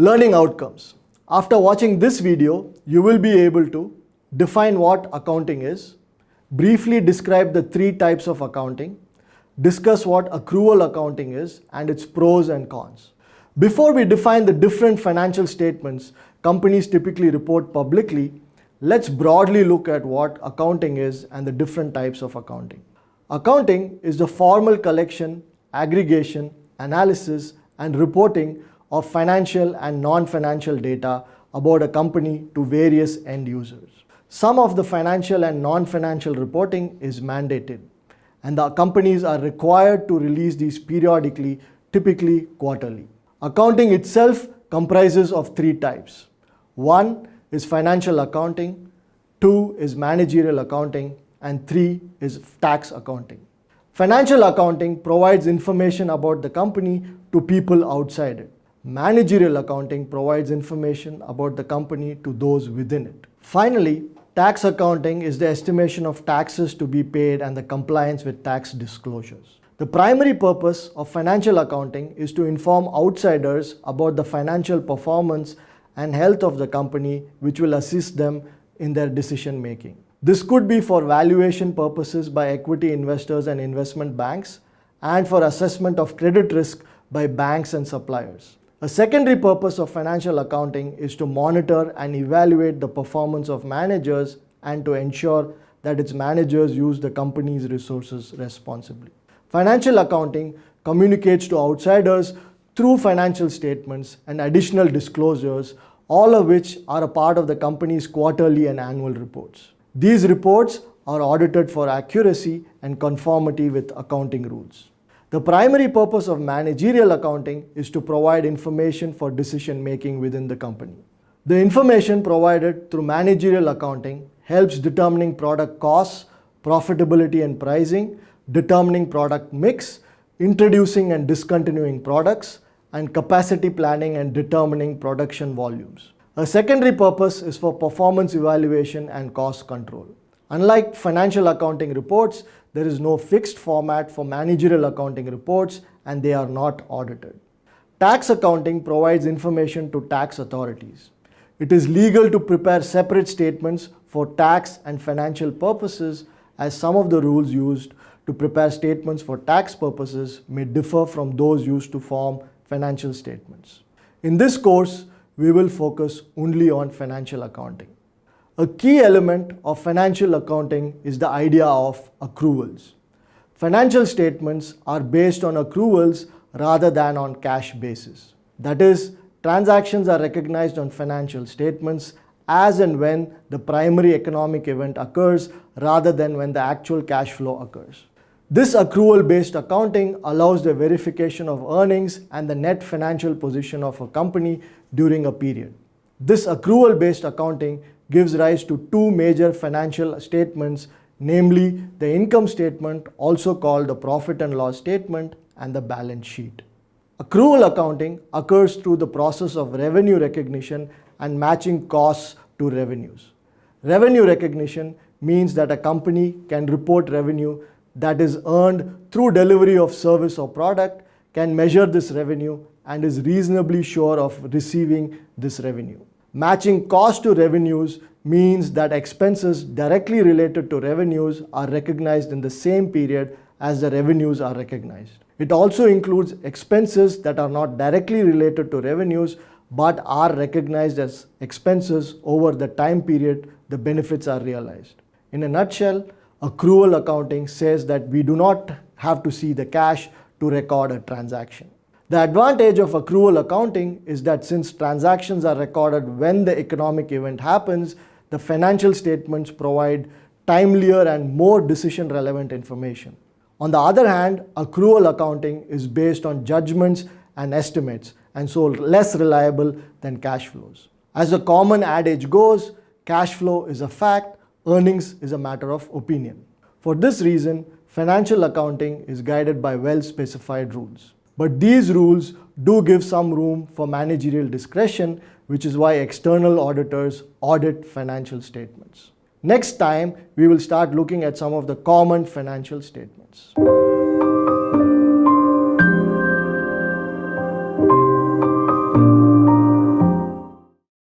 Learning outcomes. After watching this video, you will be able to define what accounting is, briefly describe the three types of accounting, discuss what accrual accounting is and its pros and cons. Before we define the different financial statements companies typically report publicly, let's broadly look at what accounting is and the different types of accounting. Accounting is the formal collection, aggregation, analysis, and reporting of financial and non-financial data about a company to various end users. Some of the financial and non-financial reporting is mandated, and the companies are required to release these periodically, typically quarterly. Accounting itself comprises of three types. One is financial accounting, two is managerial accounting, and three is tax accounting. Financial accounting provides information about the company to people outside it. Managerial accounting provides information about the company to those within it. Finally, tax accounting is the estimation of taxes to be paid and the compliance with tax disclosures. The primary purpose of financial accounting is to inform outsiders about the financial performance and health of the company, which will assist them in their decision making. This could be for valuation purposes by equity investors and investment banks, and for assessment of credit risk by banks and suppliers. A secondary purpose of financial accounting is to monitor and evaluate the performance of managers and to ensure that its managers use the company's resources responsibly. Financial accounting communicates to outsiders through financial statements and additional disclosures, all of which are a part of the company's quarterly and annual reports. These reports are audited for accuracy and conformity with accounting rules. The primary purpose of managerial accounting is to provide information for decision making within the company. The information provided through managerial accounting helps determining product costs, profitability and pricing, determining product mix, introducing and discontinuing products, and capacity planning and determining production volumes. A secondary purpose is for performance evaluation and cost control. Unlike financial accounting reports, there is no fixed format for managerial accounting reports and they are not audited. Tax accounting provides information to tax authorities. It is legal to prepare separate statements for tax and financial purposes, as some of the rules used to prepare statements for tax purposes may differ from those used to form financial statements. In this course, we will focus only on financial accounting. A key element of financial accounting is the idea of accruals. Financial statements are based on accruals rather than on cash basis. That is, transactions are recognized on financial statements as and when the primary economic event occurs rather than when the actual cash flow occurs. This accrual-based accounting allows the verification of earnings and the net financial position of a company during a period. This accrual-based accounting gives rise to two major financial statements, namely the income statement, also called the profit and loss statement, and the balance sheet. Accrual accounting occurs through the process of revenue recognition and matching costs to revenues. Revenue recognition means that a company can report revenue that is earned through delivery of service or product, can measure this revenue, and is reasonably sure of receiving this revenue. Matching cost to revenues means that expenses directly related to revenues are recognized in the same period as the revenues are recognized. It also includes expenses that are not directly related to revenues but are recognized as expenses over the time period the benefits are realized. In a nutshell, accrual accounting says that we do not have to see the cash to record a transaction. The advantage of accrual accounting is that since transactions are recorded when the economic event happens, the financial statements provide timelier and more decision-relevant information. On the other hand, accrual accounting is based on judgments and estimates, and so less reliable than cash flows. As the common adage goes, cash flow is a fact, earnings is a matter of opinion. For this reason, financial accounting is guided by well-specified rules. But these rules do give some room for managerial discretion, which is why external auditors audit financial statements. Next time, we will start looking at some of the common financial statements.